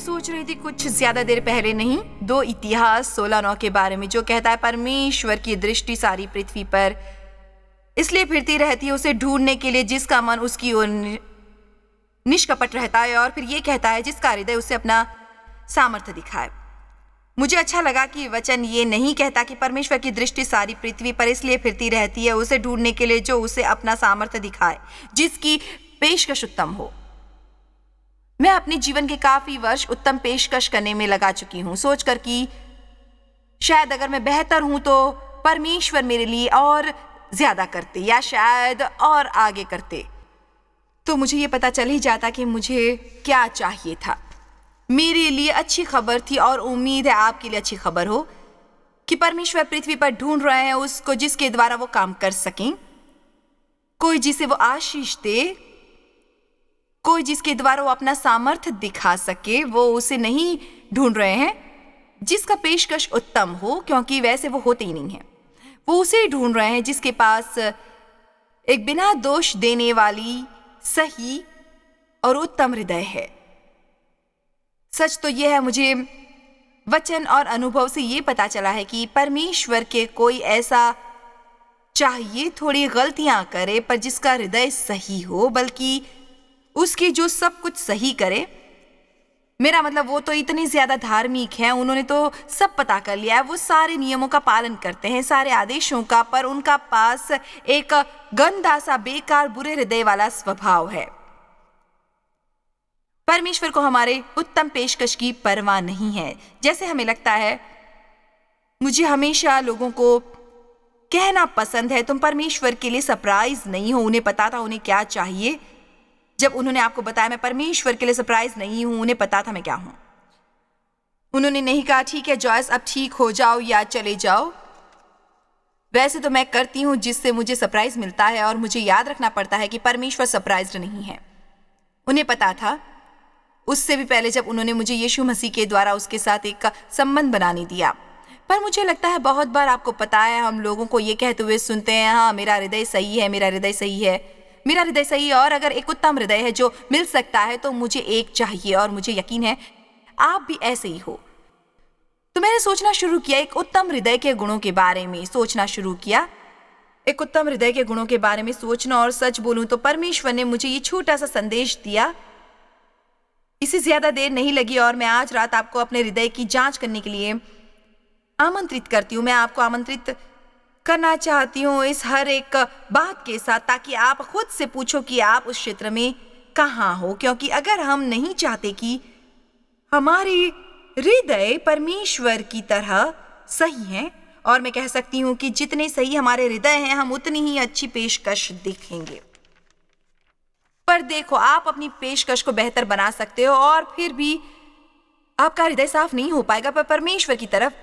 सोच रही थी कुछ ज्यादा देर पहले नहीं, 2 इतिहास 16:9 के बारे में, जो कहता है परमेश्वर की दृष्टि सारी पृथ्वी पर इसलिए फिरती रहती है उसे ढूंढने के लिए जिसका मन उसकी ओर निष्कपट रहता है, और फिर ये कहता है जिसका हृदय उसे अपना सामर्थ्य दिखाए। मुझे अच्छा लगा कि वचन ये नहीं कहता कि परमेश्वर की दृष्टि सारी पृथ्वी पर इसलिए फिरती रहती है उसे ढूंढने के लिए जो उसे अपना सामर्थ्य दिखाए, जिसकी पेशकश उत्तम हो। मैं अपने जीवन के काफी वर्ष उत्तम पेशकश करने में लगा चुकी हूं, सोचकर कि शायद अगर मैं बेहतर हूं तो परमेश्वर मेरे लिए और ज्यादा करते या शायद और आगे करते। तो मुझे ये पता चल ही जाता कि मुझे क्या चाहिए था। मेरे लिए अच्छी खबर थी और उम्मीद है आपके लिए अच्छी खबर हो कि परमेश्वर पृथ्वी पर ढूंढ रहे हैं उसको जिसके द्वारा वो काम कर सकें, कोई जिसे वो आशीष दे, कोई जिसके द्वारा वो अपना सामर्थ्य दिखा सके। वो उसे नहीं ढूंढ रहे हैं जिसका पेशकश उत्तम हो, क्योंकि वैसे वो होते ही नहीं है। वो उसे ढूंढ रहे हैं जिसके पास एक बिना दोष देने वाली सही और उत्तम हृदय है। सच तो यह है, मुझे वचन और अनुभव से ये पता चला है कि परमेश्वर के कोई ऐसा चाहिए थोड़ी गलतियां करे पर जिसका हृदय सही हो, बल्कि उसकी जो सब कुछ सही करे। मेरा मतलब वो तो इतने ज्यादा धार्मिक हैं, उन्होंने तो सब पता कर लिया है, वो सारे नियमों का पालन करते हैं, सारे आदेशों का, पर उनका पास एक गंदा सा बेकार बुरे हृदय वाला स्वभाव है। परमेश्वर को हमारे उत्तम पेशकश की परवाह नहीं है। जैसे हमें लगता है, मुझे हमेशा लोगों को कहना पसंद है तुम परमेश्वर के लिए सरप्राइज नहीं हो। उन्हें पता था उन्हें क्या चाहिए। जब उन्होंने आपको बताया मैं परमेश्वर के लिए सरप्राइज नहीं हूं, उन्हें पता था मैं क्या हूं। उन्होंने नहीं कहा ठीक है जॉयस अब ठीक हो जाओ या चले जाओ। वैसे तो मैं करती हूं जिससे मुझे सरप्राइज मिलता है, और मुझे याद रखना पड़ता है कि परमेश्वर सरप्राइज्ड नहीं है। उन्हें पता था उससे भी पहले जब उन्होंने मुझे यीशु मसीह के द्वारा उसके साथ एक संबंध बनाने दिया। पर मुझे लगता है बहुत बार आपको पता है हम लोगों को ये कहते हुए सुनते हैं, हाँ मेरा हृदय सही है, मेरा हृदय सही है, मेरा हृदय सही है, और अगर एक उत्तम हृदय है जो मिल सकता है तो मुझे एक चाहिए, और मुझे यकीन है आप भी ऐसे ही हो। तो मैंने सोचना शुरू किया, एक उत्तम हृदय के गुणों के बारे में सोचना शुरू किया, एक उत्तम हृदय के गुणों के बारे में सोचना। और सच बोलूं तो परमेश्वर ने मुझे ये छोटा सा संदेश दिया, इसे ज्यादा देर नहीं लगी, और मैं आज रात आपको अपने हृदय की जांच करने के लिए आमंत्रित करती हूँ। मैं आपको आमंत्रित करना चाहती हूँ इस हर एक बात के साथ, ताकि आप खुद से पूछो कि आप उस क्षेत्र में कहाँ हो। क्योंकि अगर हम नहीं चाहते कि हमारे हृदय परमेश्वर की तरह सही हैं, और मैं कह सकती हूँ कि जितने सही हमारे हृदय हैं हम उतनी ही अच्छी पेशकश दिखेंगे। पर देखो, आप अपनी पेशकश को बेहतर बना सकते हो और फिर भी आपका हृदय साफ नहीं हो पाएगा, पर परमेश्वर की तरफ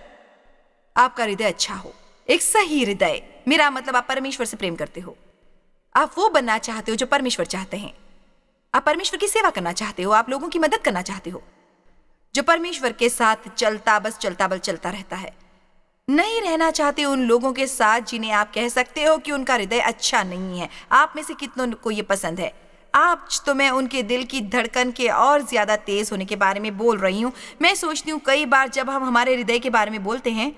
आपका हृदय अच्छा हो, एक सही हृदय। मेरा मतलब आप परमेश्वर से प्रेम करते हो, आप वो बनना चाहते हो जो परमेश्वर चाहते हैं, आप परमेश्वर की सेवा करना चाहते हो, आप लोगों की मदद करना चाहते हो, जो परमेश्वर के साथ चलता रहता है। नहीं रहना चाहते उन लोगों के साथ जिन्हें आप कह सकते हो कि उनका हृदय अच्छा नहीं है। आप में से कितनों को ये पसंद है? आज तो मैं उनके दिल की धड़कन के और ज्यादा तेज होने के बारे में बोल रही हूँ। मैं सोचती हूँ कई बार जब हम हमारे हृदय के बारे में बोलते हैं,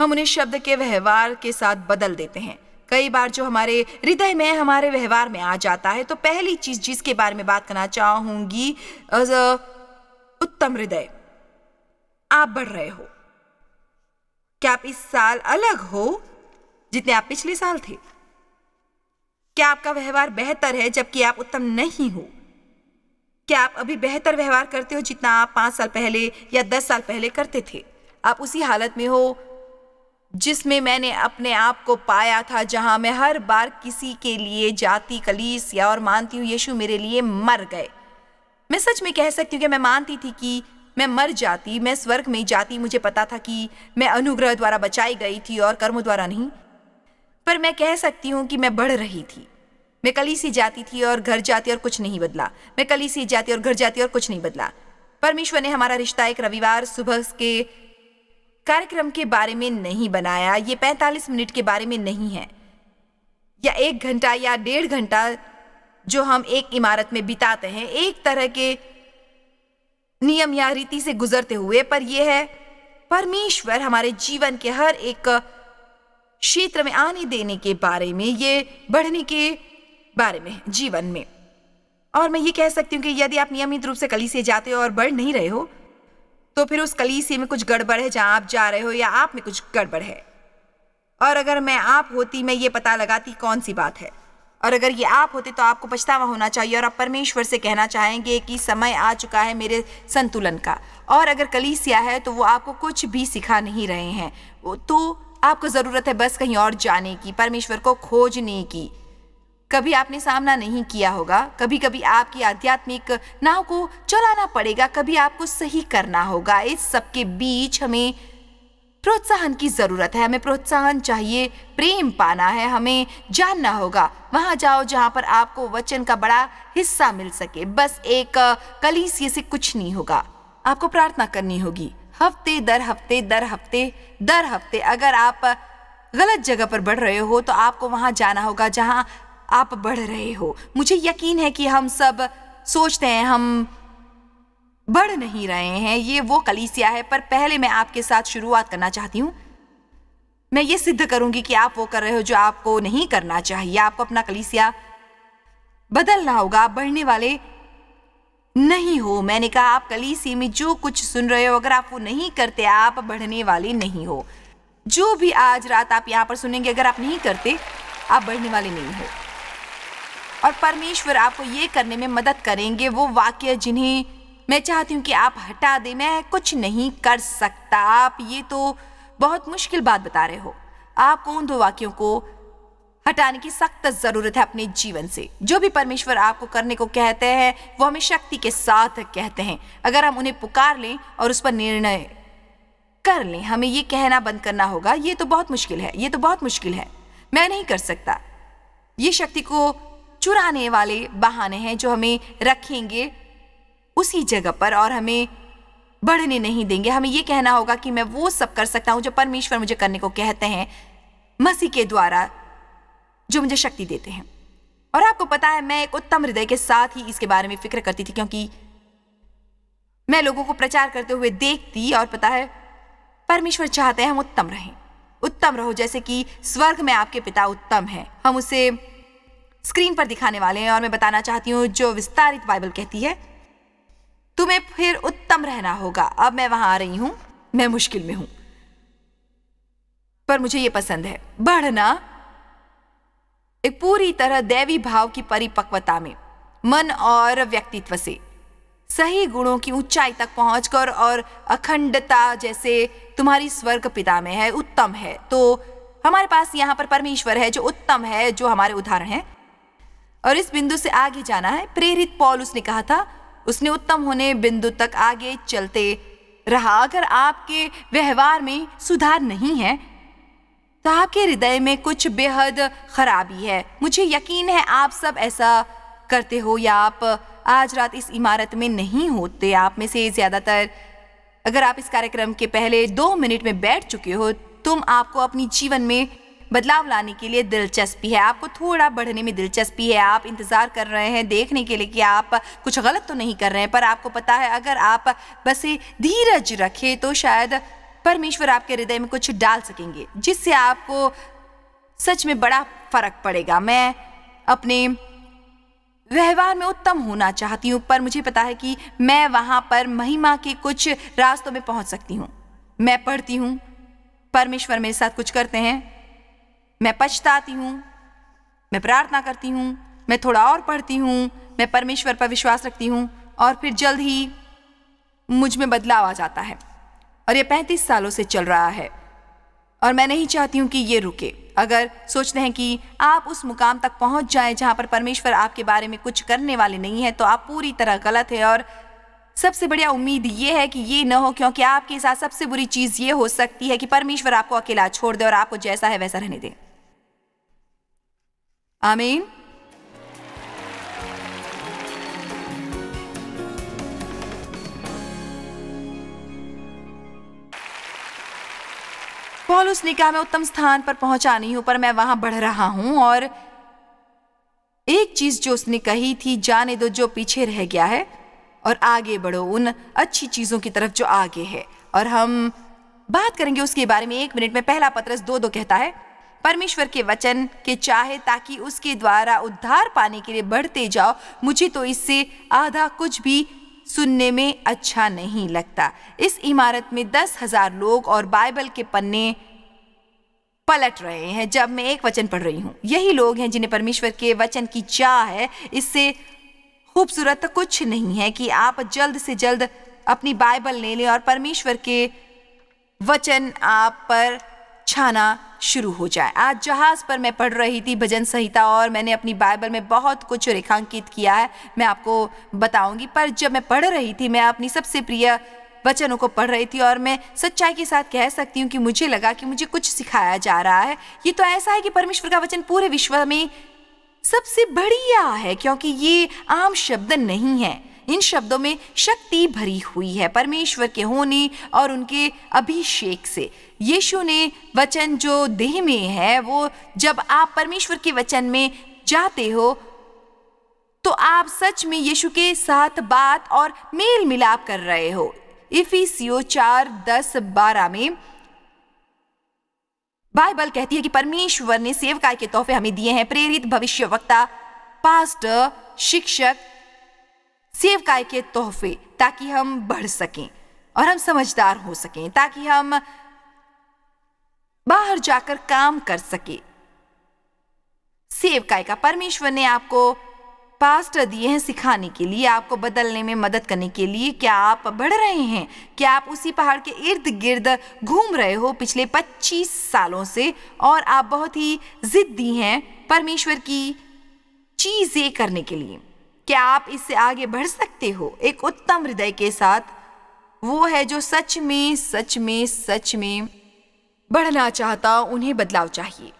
हम उन्हें शब्द के व्यवहार के साथ बदल देते हैं। कई बार जो हमारे हृदय में हमारे व्यवहार में आ जाता है। तो पहली चीज जिसके बारे में बात करना चाहूंगी, उत्तम हृदय। आप बढ़ रहे हो, क्या आप इस साल अलग हो जितने आप पिछले साल थे? क्या आपका व्यवहार बेहतर है जबकि आप उत्तम नहीं हो? क्या आप अभी बेहतर व्यवहार करते हो जितना आप 5 साल पहले या 10 साल पहले करते थे? आप उसी हालत में हो जिसमें मैंने अपने आप को पाया था, जहां मैं हर बार किसी के लिए जाती कलीसिया और मानती हूँ यीशु मेरे लिए मर गए। मैं सच में कह सकती हूँ कि मैं मानती थी कि मैं मर जाती, मैं स्वर्ग में जाती। मुझे पता था कि मैं अनुग्रह द्वारा बचाई गई थी और कर्मों द्वारा नहीं। पर मैं कह सकती हूँ कि मैं बढ़ रही थी। मैं कलीसिया जाती थी और घर जाती और कुछ नहीं बदला। मैं कलीसिया जाती और घर जाती और कुछ नहीं बदला। परमेश्वर ने हमारा रिश्ता एक रविवार सुबह के कार्यक्रम के बारे में नहीं बनाया। ये 45 मिनट के बारे में नहीं है, या 1 घंटा या 1.5 घंटा जो हम एक इमारत में बिताते हैं। एक तरह के नियम या रीति से गुजरते हुए, पर यह है परमेश्वर हमारे जीवन के हर एक क्षेत्र में आने देने के बारे में, ये बढ़ने के बारे में जीवन में। और मैं ये कह सकती हूँ कि यदि आप नियमित रूप से कलीसिया जाते हो और बढ़ नहीं रहे हो, तो फिर उस कलीसिया में कुछ गड़बड़ है जहाँ आप जा रहे हो, या आप में कुछ गड़बड़ है। और अगर मैं आप होती, मैं ये पता लगाती कौन सी बात है। और अगर ये आप होते तो आपको पछतावा होना चाहिए और आप परमेश्वर से कहना चाहेंगे कि समय आ चुका है मेरे संतुलन का। और अगर कलीसिया है तो वो आपको कुछ भी सिखा नहीं रहे हैं, तो आपको ज़रूरत है बस कहीं और जाने की, परमेश्वर को खोजने की। कभी आपने सामना नहीं किया होगा, कभी कभी आपकी आध्यात्मिक नाव को चलाना पड़ेगा, कभी आपको सही करना होगा। इस सब के बीच हमें प्रोत्साहन की जरूरत है, हमें प्रोत्साहन चाहिए, प्रेम पाना है, हमें जानना होगा। वहां जाओ जहां पर आपको वचन का बड़ा हिस्सा मिल सके। बस एक कलीसिया से कुछ नहीं होगा, आपको प्रार्थना करनी होगी हफ्ते दर हफ्ते दर हफ्ते दर हफ्ते। अगर आप गलत जगह पर बढ़ रहे हो तो आपको वहां जाना होगा जहां आप बढ़ रहे हो। मुझे यकीन है कि हम सब सोचते हैं हम बढ़ नहीं रहे हैं, ये वो कलीसिया है, पर पहले मैं आपके साथ शुरुआत करना चाहती हूँ। मैं ये सिद्ध करूंगी कि आप वो कर रहे हो जो आपको नहीं करना चाहिए। आपको अपना कलीसिया बदलना होगा, आप बढ़ने वाले नहीं हो। मैंने कहा आप कलीसिया में जो कुछ सुन रहे हो, अगर आप वो नहीं करते, आप बढ़ने वाले नहीं हो। जो भी आज रात आप यहाँ पर सुनेंगे, अगर आप नहीं करते, आप बढ़ने वाले नहीं हो। और परमेश्वर आपको ये करने में मदद करेंगे, वो वाक्य जिन्हें मैं चाहती हूँ कि आप हटा दें। मैं कुछ नहीं कर सकता, आप ये तो बहुत मुश्किल बात बता रहे हो। आपको उन 2 वाक्यों को हटाने की सख्त जरूरत है अपने जीवन से। जो भी परमेश्वर आपको करने को कहते हैं वो हमें शक्ति के साथ कहते हैं। अगर हम उन्हें पुकार लें और उस पर निर्णय कर लें, हमें ये कहना बंद करना होगा ये तो बहुत मुश्किल है, ये तो बहुत मुश्किल है, मैं नहीं कर सकता। ये शक्ति को चुराने वाले बहाने हैं जो हमें रखेंगे उसी जगह पर और हमें बढ़ने नहीं देंगे। हमें ये कहना होगा कि मैं वो सब कर सकता हूं जो परमेश्वर मुझे करने को कहते हैं मसीह के द्वारा, जो मुझे शक्ति देते हैं। और आपको पता है, मैं एक उत्तम हृदय के साथ ही इसके बारे में फिक्र करती थी, क्योंकि मैं लोगों को प्रचार करते हुए देखती और पता है परमेश्वर चाहते हैं हम उत्तम रहें, उत्तम रहो जैसे कि स्वर्ग में आपके पिता उत्तम है। हम उसे स्क्रीन पर दिखाने वाले हैं और मैं बताना चाहती हूँ जो विस्तारित बाइबल कहती है, तुम्हें फिर उत्तम रहना होगा। अब मैं वहां आ रही हूं, मैं मुश्किल में हूं, पर मुझे यह पसंद है बढ़ना एक पूरी तरह दैवी भाव की परिपक्वता में, मन और व्यक्तित्व से सही गुणों की ऊंचाई तक पहुंचकर और अखंडता जैसे तुम्हारी स्वर्ग पिता में है, उत्तम है। तो हमारे पास यहाँ पर परमेश्वर है जो उत्तम है, जो हमारे उदाहरण है, और इस बिंदु से आगे जाना है। प्रेरित पौलुस ने कहा था, उसने उत्तम होने बिंदु तक आगे चलते रहा। अगर आपके व्यवहार में सुधार नहीं है तो आपके हृदय में कुछ बेहद खराबी है। मुझे यकीन है आप सब ऐसा करते हो, या आप आज रात इस इमारत में नहीं होते। आप में से ज्यादातर, अगर आप इस कार्यक्रम के पहले 2 मिनट में बैठ चुके हो, आपको अपनी जीवन में बदलाव लाने के लिए दिलचस्पी है, आपको थोड़ा बढ़ने में दिलचस्पी है। आप इंतजार कर रहे हैं देखने के लिए कि आप कुछ गलत तो नहीं कर रहे हैं, पर आपको पता है अगर आप बस धीरज रखें तो शायद परमेश्वर आपके हृदय में कुछ डाल सकेंगे जिससे आपको सच में बड़ा फर्क पड़ेगा। मैं अपने व्यवहार में उत्तम होना चाहती हूँ, पर मुझे पता है कि मैं वहां पर महिमा के कुछ रास्तों में पहुंच सकती हूँ। मैं पढ़ती हूँ, परमेश्वर मेरे साथ कुछ करते हैं, मैं पछताती हूँ, मैं प्रार्थना करती हूँ, मैं थोड़ा और पढ़ती हूँ, मैं परमेश्वर पर विश्वास रखती हूँ, और फिर जल्द ही मुझ में बदलाव आ जाता है। और ये 35 सालों से चल रहा है और मैं नहीं चाहती हूँ कि ये रुके। अगर सोचते हैं कि आप उस मुकाम तक पहुँच जाएं जहाँ पर परमेश्वर आपके बारे में कुछ करने वाले नहीं है, तो आप पूरी तरह गलत है। और सबसे बढ़िया उम्मीद ये है कि ये न हो, क्योंकि आपके साथ सबसे बुरी चीज़ ये हो सकती है कि परमेश्वर आपको अकेला छोड़ दे और आपको जैसा है वैसा रहने दे। आमीन। पौलुस ने कहा, मैं उत्तम स्थान पर पहुंचा नहीं हूं, पर मैं वहां बढ़ रहा हूं। और एक चीज जो उसने कही थी, जाने दो जो पीछे रह गया है, और आगे बढ़ो उन अच्छी चीज़ों की तरफ जो आगे है। और हम बात करेंगे उसके बारे में 1 मिनट में। पहला पतरस 2:2 कहता है, परमेश्वर के वचन के चाहे ताकि उसके द्वारा उद्धार पाने के लिए बढ़ते जाओ। मुझे तो इससे आधा कुछ भी सुनने में अच्छा नहीं लगता। इस इमारत में 10,000 लोग और बाइबल के पन्ने पलट रहे हैं जब मैं एक वचन पढ़ रही हूँ। यही लोग हैं जिन्हें परमेश्वर के वचन की चाह है। इससे खूबसूरत कुछ नहीं है कि आप जल्द से जल्द अपनी बाइबल ले लें और परमेश्वर के वचन आप पर छाना शुरू हो जाए। आज जहाज पर मैं पढ़ रही थी भजन संहिता और मैंने अपनी बाइबल में बहुत कुछ रेखांकित किया है, मैं आपको बताऊंगी। पर जब मैं पढ़ रही थी, मैं अपनी सबसे प्रिय वचनों को पढ़ रही थी और मैं सच्चाई के साथ कह सकती हूँ कि मुझे लगा कि मुझे कुछ सिखाया जा रहा है। ये तो ऐसा है कि परमेश्वर का वचन पूरे विश्व में सबसे बढ़िया है, क्योंकि ये आम शब्द नहीं है। इन शब्दों में शक्ति भरी हुई है परमेश्वर के होने और उनके अभिषेक से। यीशु ने वचन जो देह में है, वो जब आप परमेश्वर के वचन में जाते हो तो आप सच में यीशु के साथ बात और मेल मिलाप कर रहे हो। इफिसियों 4:10-12 में बाइबल कहती है कि परमेश्वर ने सेवकाई के तोहफे हमें दिए हैं, प्रेरित, भविष्यवक्ता, पास्टर, शिक्षक, सेवकाई के तोहफे, ताकि हम बढ़ सकें और हम समझदार हो सकें, ताकि हम बाहर जाकर काम कर सके। सेवकाई का परमेश्वर ने आपको पास्टर दिए हैं सिखाने के लिए, आपको बदलने में मदद करने के लिए। क्या आप बढ़ रहे हैं? क्या आप उसी पहाड़ के इर्द गिर्द घूम रहे हो पिछले 25 सालों से और आप बहुत ही जिद्दी हैं परमेश्वर की चीजें करने के लिए? क्या आप इससे आगे बढ़ सकते हो एक उत्तम हृदय के साथ? वो है जो सच में बढ़ना चाहता, उन्हें बदलाव चाहिए।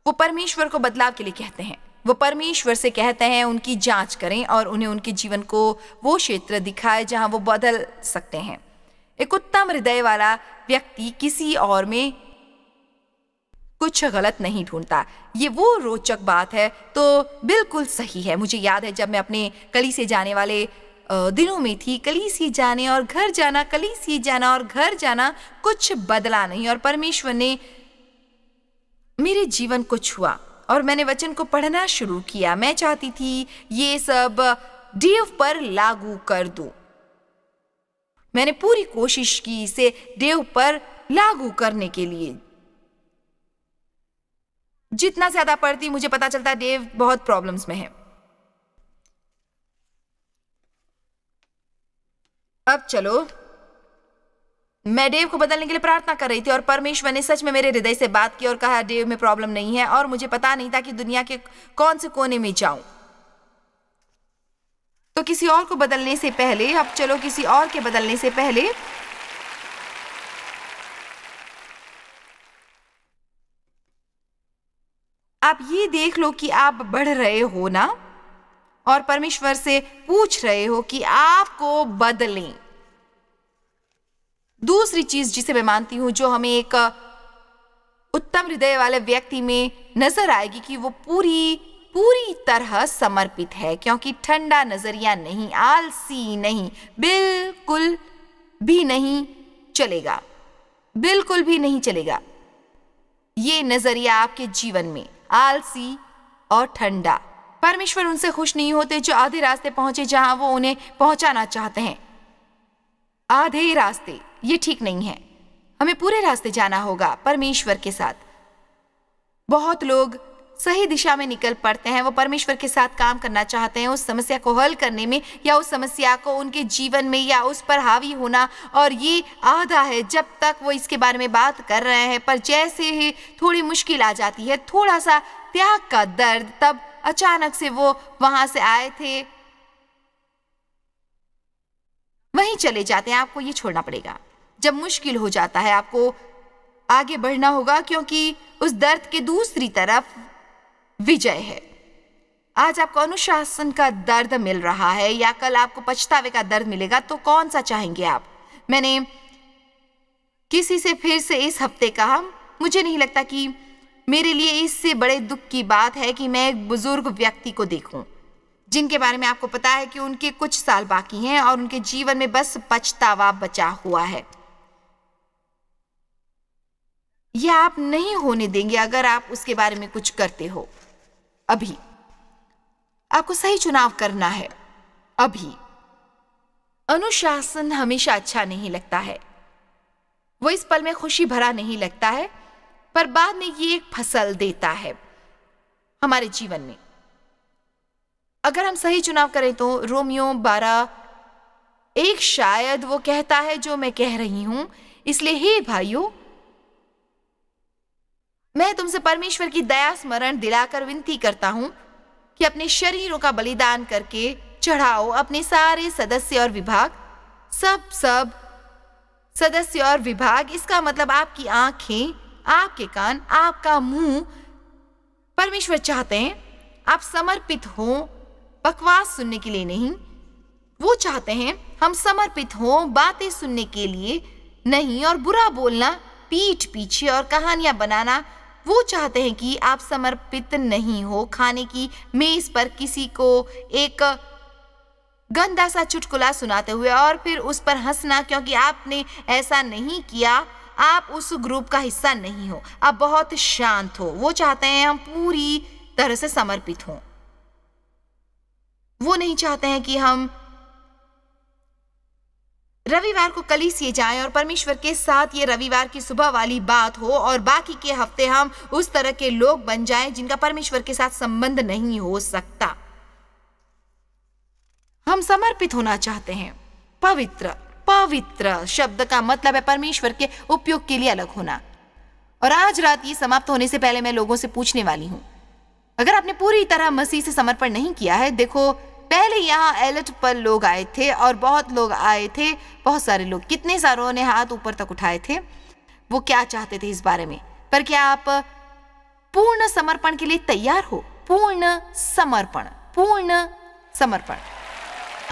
वो परमेश्वर को बदलाव के लिए कहते हैं। वो परमेश्वर से कहते हैं उनकी जांच करें और उन्हें उनके जीवन को वो क्षेत्र दिखाए जहां वो बदल सकते हैं। एक उत्तम हृदय वाला व्यक्ति किसी और में कुछ गलत नहीं ढूंढता। ये वो रोचक बात है, तो बिल्कुल सही है। मुझे याद है जब मैं अपने कलीसिया जाने वाले दिनों में थी, कलीसिया जाने और घर जाना, कलीसिया जाना और घर जाना, कुछ बदला नहीं। और परमेश्वर ने मेरे जीवन को छुआ और मैंने वचन को पढ़ना शुरू किया। मैं चाहती थी ये सब डेव पर लागू कर दूं। मैंने पूरी कोशिश की इसे डेव पर लागू करने के लिए। जितना ज्यादा पढ़ती मुझे पता चलता डेव बहुत प्रॉब्लम्स में है। अब चलो, मैं डेव को बदलने के लिए प्रार्थना कर रही थी और परमेश्वर ने सच में मेरे हृदय से बात की और कहा डेव में प्रॉब्लम नहीं है। और मुझे पता नहीं था कि दुनिया के कौन से कोने में जाऊं। तो किसी और को बदलने से पहले, अब चलो किसी और के बदलने से पहले आप ये देख लो कि आप बढ़ रहे हो ना, और परमेश्वर से पूछ रहे हो कि आपको बदलें। दूसरी चीज जिसे मैं मानती हूं, जो हमें एक उत्तम हृदय वाले व्यक्ति में नजर आएगी कि वो पूरी तरह समर्पित है, क्योंकि ठंडा नजरिया नहीं, आलसी नहीं, बिल्कुल भी नहीं चलेगा, बिल्कुल भी नहीं चलेगा ये नजरिया आपके जीवन में, आलसी और ठंडा। परमेश्वर उनसे खुश नहीं होते जो आधे रास्ते पहुंचे जहां वो उन्हें पहुंचाना चाहते हैं। आधे रास्ते, ये ठीक नहीं है। हमें पूरे रास्ते जाना होगा परमेश्वर के साथ। बहुत लोग सही दिशा में निकल पड़ते हैं। वो परमेश्वर के साथ काम करना चाहते हैं, उस समस्या को हल करने में या उस समस्या को उनके जीवन में या उस पर हावी होना, और ये आधा है जब तक वो इसके बारे में बात कर रहे हैं। पर जैसे ही थोड़ी मुश्किल आ जाती है, थोड़ा सा त्याग का दर्द, तब अचानक से वो वहां से आए थे वहीं चले जाते हैं। आपको ये छोड़ना पड़ेगा। जब मुश्किल हो जाता है आपको आगे बढ़ना होगा, क्योंकि उस दर्द के दूसरी तरफ विजय है। आज आपको अनुशासन का दर्द मिल रहा है या कल आपको पछतावे का दर्द मिलेगा, तो कौन सा चाहेंगे आप? मैंने किसी से फिर से इस हफ्ते कहा, मुझे नहीं लगता कि मेरे लिए इससे बड़े दुख की बात है कि मैं एक बुजुर्ग व्यक्ति को देखूं जिनके बारे में आपको पता है कि उनके कुछ साल बाकी हैं और उनके जीवन में बस पछतावा बचा हुआ है। यह आप नहीं होने देंगे अगर आप उसके बारे में कुछ करते हो। अभी आपको सही चुनाव करना है। अभी अनुशासन हमेशा अच्छा नहीं लगता है, वो इस पल में खुशी भरा नहीं लगता है, पर बाद में ये एक फसल देता है हमारे जीवन में। अगर हम सही चुनाव करें तो रोमियो 12:1 शायद वो कहता है जो मैं कह रही हूं। इसलिए हे भाइयों, मैं तुमसे परमेश्वर की दया स्मरण दिलाकर विनती करता हूं कि अपने शरीरों का बलिदान करके चढ़ाओ अपने सारे सदस्य और विभाग, सब सदस्य और विभाग। इसका मतलब आपकी आंखें, आपके कान, आपका मुंह। परमेश्वर चाहते हैं आप समर्पित हो, बकवास सुनने के लिए नहीं। वो चाहते हैं हम समर्पित हो बातें सुनने के लिए नहीं, और बुरा बोलना पीठ पीछे और कहानियां बनाना। वो चाहते हैं कि आप समर्पित नहीं हो खाने की मेज पर किसी को एक गंदा सा चुटकुला सुनाते हुए और फिर उस पर हंसना क्योंकि आपने ऐसा नहीं किया। आप उस ग्रुप का हिस्सा नहीं हो, आप बहुत शांत हो। वो चाहते हैं हम पूरी तरह से समर्पित हों। वो नहीं चाहते हैं कि हम रविवार को कलीसिया जाएं और परमेश्वर के साथ ये रविवार की सुबह वाली बात हो और बाकी के हफ्ते हम उस तरह के लोग बन जाएं जिनका परमेश्वर के साथ संबंध नहीं हो सकता। हम समर्पित होना चाहते हैं। पवित्र शब्द का मतलब है परमेश्वर के उपयोग के लिए अलग होना। और आज रात ये समाप्त होने से पहले मैं लोगों से पूछने वाली हूं, अगर आपने पूरी तरह मसीह से समर्पण नहीं किया है, देखो पहले यहाँ एलर्ट पर लोग आए थे और बहुत लोग आए थे, बहुत सारे लोग, कितने सारों ने हाथ ऊपर तक उठाए थे। वो क्या चाहते थे इस बारे में, पर क्या आप पूर्ण समर्पण के लिए तैयार हो? पूर्ण समर्पण।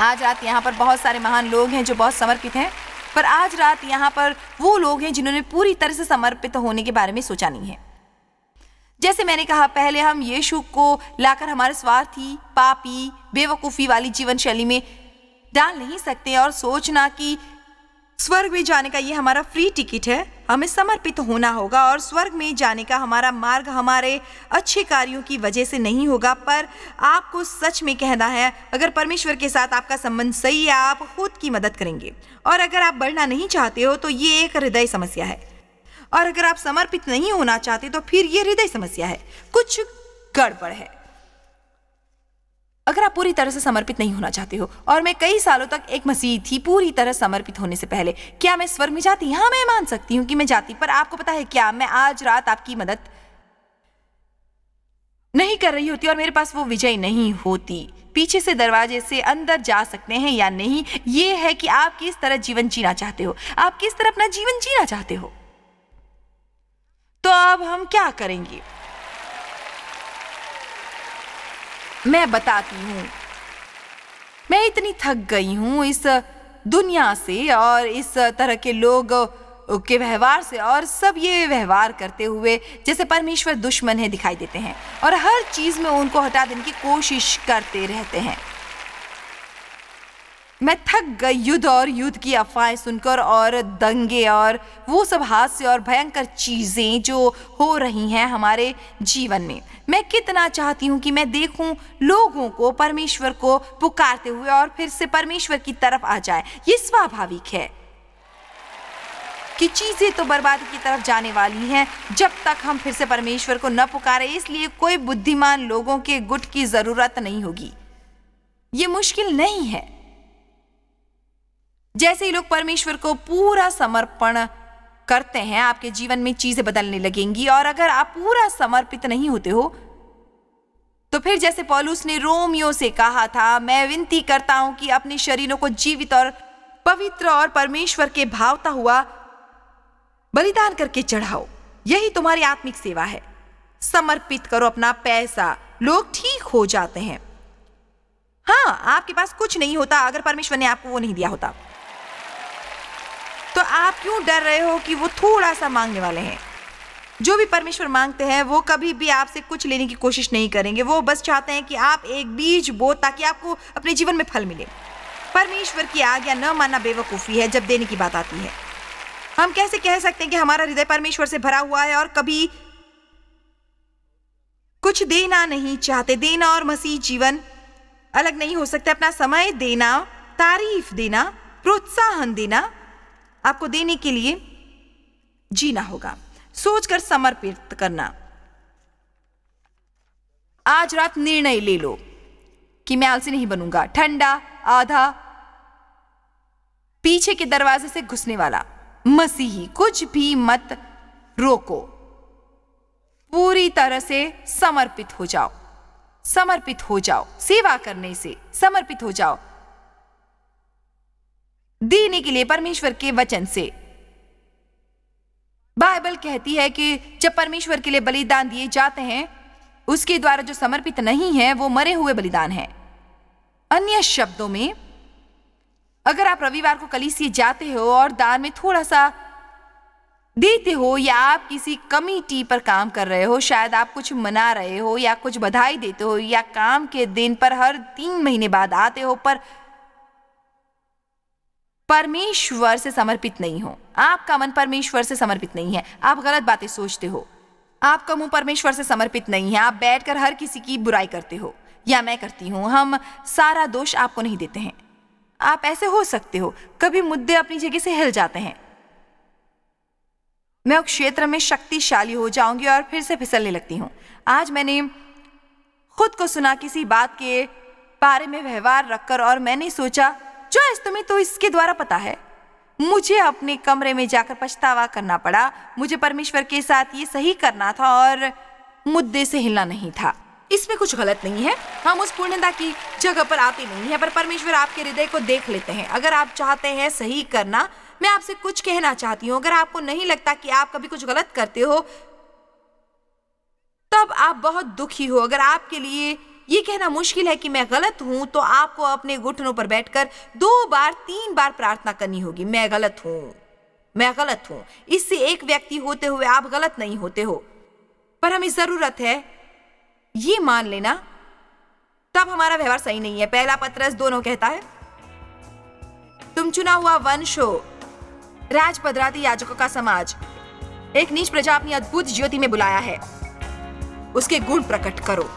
आज रात यहाँ पर बहुत सारे महान लोग हैं जो बहुत समर्पित हैं, पर आज रात यहाँ पर वो लोग हैं जिन्होंने पूरी तरह से समर्पित होने के बारे में सोचा नहीं है। जैसे मैंने कहा, पहले हम यीशु को लाकर हमारे स्वार्थी, पापी, बेवकूफ़ी वाली जीवन शैली में डाल नहीं सकते और सोचना कि स्वर्ग में जाने का ये हमारा फ्री टिकट है। हमें समर्पित होना होगा और स्वर्ग में जाने का हमारा मार्ग हमारे अच्छे कार्यों की वजह से नहीं होगा। पर आपको सच में कहना है, अगर परमेश्वर के साथ आपका संबंध सही है, आप खुद की मदद करेंगे। और अगर आप बढ़ना नहीं चाहते हो तो ये एक हृदय समस्या है, और अगर आप समर्पित नहीं होना चाहते तो फिर ये हृदय समस्या है, कुछ गड़बड़ है। अगर आप पूरी तरह से समर्पित नहीं होना चाहते हो, और मैं कई सालों तक एक मसीही थी पूरी तरह समर्पित होने से पहले, क्या मैं स्वर्ग में जाती? हाँ, मैं मान सकती हूँ कि मैं जाती, पर आपको पता है क्या, मैं आज रात आपकी मदद नहीं कर रही होती और मेरे पास वो विजय नहीं होती। पीछे से दरवाजे से अंदर जा सकते हैं या नहीं, ये है कि आप किस तरह जीवन जीना चाहते हो, आप किस तरह अपना जीवन जीना चाहते हो। तो अब हम क्या करेंगे, मैं बताती हूं। मैं इतनी थक गई हूं इस दुनिया से और इस तरह के लोग के व्यवहार से, और सब ये व्यवहार करते हुए जैसे परमेश्वर दुश्मन है दिखाई देते हैं और हर चीज में उनको हटा देने की कोशिश करते रहते हैं। मैं थक गई युद्ध की अफवाहें सुनकर और दंगे और वो सब हास्य और भयंकर चीजें जो हो रही हैं हमारे जीवन में। मैं कितना चाहती हूँ कि मैं देखूं लोगों को परमेश्वर को पुकारते हुए और फिर से परमेश्वर की तरफ आ जाए। ये स्वाभाविक है कि चीजें तो बर्बादी की तरफ जाने वाली हैं जब तक हम फिर से परमेश्वर को न पुकारे। इसलिए कोई बुद्धिमान लोगों के गुट की जरूरत नहीं होगी। ये मुश्किल नहीं है। जैसे ही लोग परमेश्वर को पूरा समर्पण करते हैं, आपके जीवन में चीजें बदलने लगेंगी। और अगर आप पूरा समर्पित नहीं होते हो तो फिर जैसे पौलुस ने रोमियो से कहा था, मैं विनती करता हूं कि अपने शरीरों को जीवित और पवित्र और परमेश्वर के भावता हुआ बलिदान करके चढ़ाओ। यही तुम्हारी आत्मिक सेवा है। समर्पित करो अपना पैसा, लोग ठीक हो जाते हैं। हाँ, आपके पास कुछ नहीं होता अगर परमेश्वर ने आपको वो नहीं दिया होता, तो आप क्यों डर रहे हो कि वो थोड़ा सा मांगने वाले हैं? जो भी परमेश्वर मांगते हैं वो कभी भी आपसे कुछ लेने की कोशिश नहीं करेंगे। वो बस चाहते हैं कि आप एक बीज बो ताकि आपको अपने जीवन में फल मिले। परमेश्वर की आज्ञा न मानना बेवकूफ़ी है जब देने की बात आती है। हम कैसे कह सकते हैं कि हमारा हृदय परमेश्वर से भरा हुआ है और कभी कुछ देना नहीं चाहते? देना और मसीह जीवन अलग नहीं हो सकते। अपना समय देना, तारीफ देना, प्रोत्साहन देना, आपको देने के लिए जीना होगा, सोचकर समर्पित करना। आज रात निर्णय ले लो कि मैं आलसी नहीं बनूंगा, ठंडा, आधा, पीछे के दरवाजे से घुसने वाला मसीही। कुछ भी मत रोको, पूरी तरह से समर्पित हो जाओ। समर्पित हो जाओ, सेवा करने से समर्पित हो जाओ, देने के लिए परमेश्वर के वचन से। बाइबल कहती है कि जब परमेश्वर के लिए बलिदान दिए जाते हैं, उसके द्वारा जो समर्पित नहीं है वो मरे हुए बलिदान है। अन्य शब्दों में, अगर आप रविवार को कलीसिया जाते हो और दान में थोड़ा सा देते हो, या आप किसी कमिटी पर काम कर रहे हो, शायद आप कुछ मना रहे हो या कुछ बधाई देते हो, या काम के दिन पर हर 3 महीने बाद आते हो, पर परमेश्वर से समर्पित नहीं हो, आपका मन परमेश्वर से समर्पित नहीं है, आप गलत बातें सोचते हो, आपका मुंह परमेश्वर से समर्पित नहीं है, आप बैठकर हर किसी की बुराई करते हो, या मैं करती हूं, हम सारा दोष आपको नहीं देते हैं। आप ऐसे हो सकते हो, कभी मुद्दे अपनी जगह से हिल जाते हैं। मैं उस क्षेत्र में शक्तिशाली हो जाऊंगी और फिर से फिसलने लगती हूं। आज मैंने खुद को सुना किसी बात के बारे में व्यवहार रखकर, और मैंने सोचा, जॉयस तुम्हें तो इसके द्वारा पता है। मुझे अपने कमरे में जाकर पछतावा करना पड़ा। मुझे परमेश्वर के साथ ये सही करना था और मुद्दे से हिलना नहीं था। इसमें कुछ गलत नहीं है, हम उस पूर्णता की जगह पर आते नहीं है, पर परमेश्वर आपके हृदय को देख लेते हैं। अगर आप चाहते हैं सही करना, मैं आपसे कुछ कहना चाहती हूँ, अगर आपको नहीं लगता कि आप कभी कुछ गलत करते हो, तब आप बहुत दुखी हो। अगर आपके लिए ये कहना मुश्किल है कि मैं गलत हूं, तो आपको अपने घुटनों पर बैठकर 2 बार 3 बार प्रार्थना करनी होगी, मैं गलत हूं, मैं गलत हूं। इससे एक व्यक्ति होते हुए आप गलत नहीं होते हो, पर हमें जरूरत है ये मान लेना, तब हमारा व्यवहार सही नहीं है। पहला पत्रस 2:9 कहता है, तुम चुना हुआ वंश हो, राजपदराती याजकों का समाज, एक नीच प्रजा अपनी अद्भुत ज्योति में बुलाया है, उसके गुण प्रकट करो।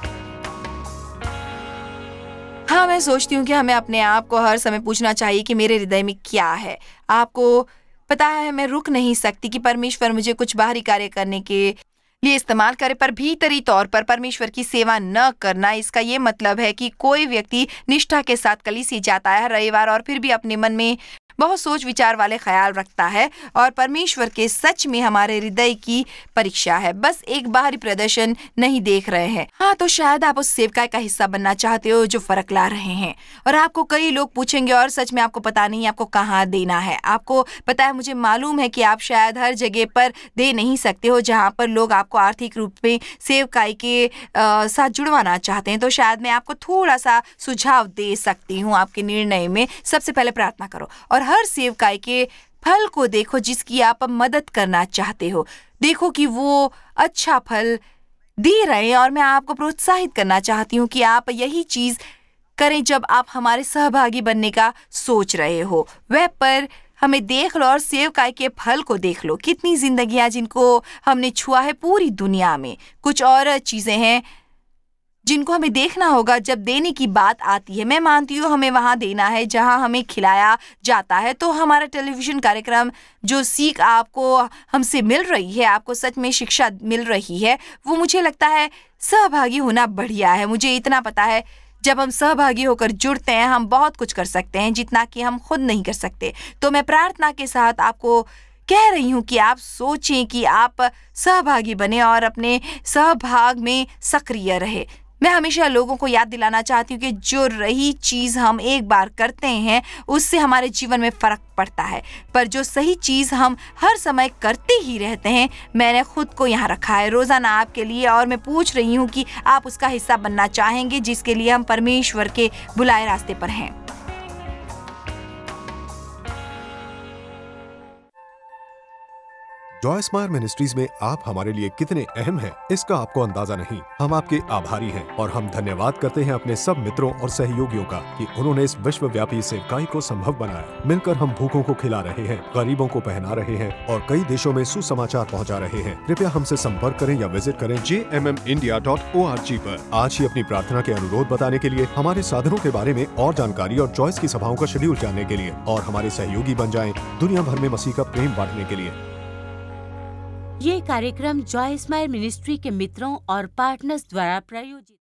हाँ, मैं सोचती हूँ कि हमें अपने आप को हर समय पूछना चाहिए कि मेरे हृदय में क्या है। आपको पता है, मैं रुक नहीं सकती कि परमेश्वर मुझे कुछ बाहरी कार्य करने के लिए इस्तेमाल करे, पर भीतरी तौर पर परमेश्वर की सेवा न करना। इसका ये मतलब है कि कोई व्यक्ति निष्ठा के साथ कलीसिया जाता है रविवार, और फिर भी अपने मन में बहुत सोच विचार वाले ख्याल रखता है, और परमेश्वर के सच में हमारे हृदय की परीक्षा है, बस एक बाहरी प्रदर्शन नहीं देख रहे हैं। हाँ, तो शायद आप उस सेवकाई का हिस्सा बनना चाहते हो जो फर्क ला रहे हैं, और आपको कई लोग पूछेंगे और सच में आपको पता नहीं आपको कहाँ देना है। आपको पता है, मुझे मालूम है कि आप शायद हर जगह पर दे नहीं सकते हो जहाँ पर लोग आपको आर्थिक रूप में सेवकाई के साथ जुड़वाना चाहते हैं, तो शायद मैं आपको थोड़ा सा सुझाव दे सकती हूँ आपके निर्णय में। सबसे पहले प्रार्थना करो और हर सेवकाई के फल को देखो जिसकी आप मदद करना चाहते हो। देखो कि वो अच्छा फल दे रहे हैं, और मैं आपको प्रोत्साहित करना चाहती हूँ कि आप यही चीज करें जब आप हमारे सहभागी बनने का सोच रहे हो। वेब पर हमें देख लो और सेवकाई के फल को देख लो। कितनी जिंदगियां जिनको हमने छुआ है पूरी दुनिया में। कुछ और चीजें हैं जिनको हमें देखना होगा जब देने की बात आती है। मैं मानती हूँ हमें वहाँ देना है जहाँ हमें खिलाया जाता है। तो हमारा टेलीविज़न कार्यक्रम जो सीख आपको हमसे मिल रही है, आपको सच में शिक्षा मिल रही है, वो मुझे लगता है सहभागी होना बढ़िया है। मुझे इतना पता है जब हम सहभागी होकर जुड़ते हैं हम बहुत कुछ कर सकते हैं जितना कि हम खुद नहीं कर सकते। तो मैं प्रार्थना के साथ आपको कह रही हूँ कि आप सोचें कि आप सहभागी बने और अपने सहभाग में सक्रिय रहे। मैं हमेशा लोगों को याद दिलाना चाहती हूँ कि जो रही चीज़ हम एक बार करते हैं उससे हमारे जीवन में फ़र्क पड़ता है, पर जो सही चीज़ हम हर समय करते ही रहते हैं, मैंने खुद को यहाँ रखा है रोज़ाना आपके लिए, और मैं पूछ रही हूँ कि आप उसका हिस्सा बनना चाहेंगे जिसके लिए हम परमेश्वर के बुलाए रास्ते पर हैं। जॉय स्माइल मिनिस्ट्रीज में आप हमारे लिए कितने अहम हैं, इसका आपको अंदाजा नहीं। हम आपके आभारी हैं और हम धन्यवाद करते हैं अपने सब मित्रों और सहयोगियों का कि उन्होंने इस विश्वव्यापी सेवकाई को संभव बनाया। मिलकर हम भूखों को खिला रहे हैं, गरीबों को पहना रहे हैं और कई देशों में सुसमाचार पहुंचा रहे हैं। कृपया हमसे संपर्क करें या विजिट करें jmmindia.org पर। आज ही अपनी प्रार्थना के अनुरोध बताने के लिए, हमारे साधनों के बारे में और जानकारी और जॉयस की सभाओं का शेड्यूल जानने के लिए और हमारे सहयोगी बन जाएं दुनिया भर में मसीह का प्रेम बांटने के लिए। ये कार्यक्रम जॉय स्माइल मिनिस्ट्री के मित्रों और पार्टनर्स द्वारा प्रायोजित